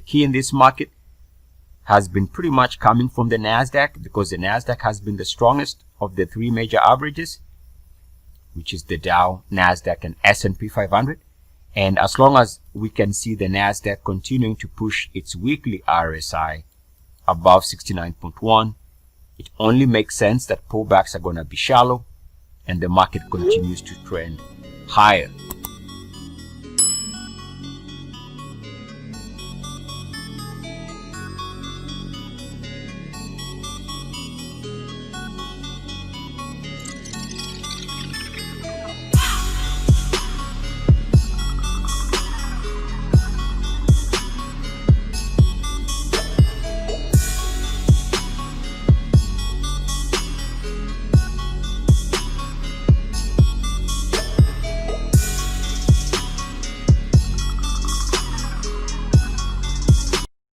key in this market has been pretty much coming from the Nasdaq, because the Nasdaq has been the strongest of the three major averages, which is the Dow, Nasdaq, and S&P 500. And as long as we can see the Nasdaq continuing to push its weekly RSI above 69.1, it only makes sense that pullbacks are going to be shallow and the market continues to trend higher.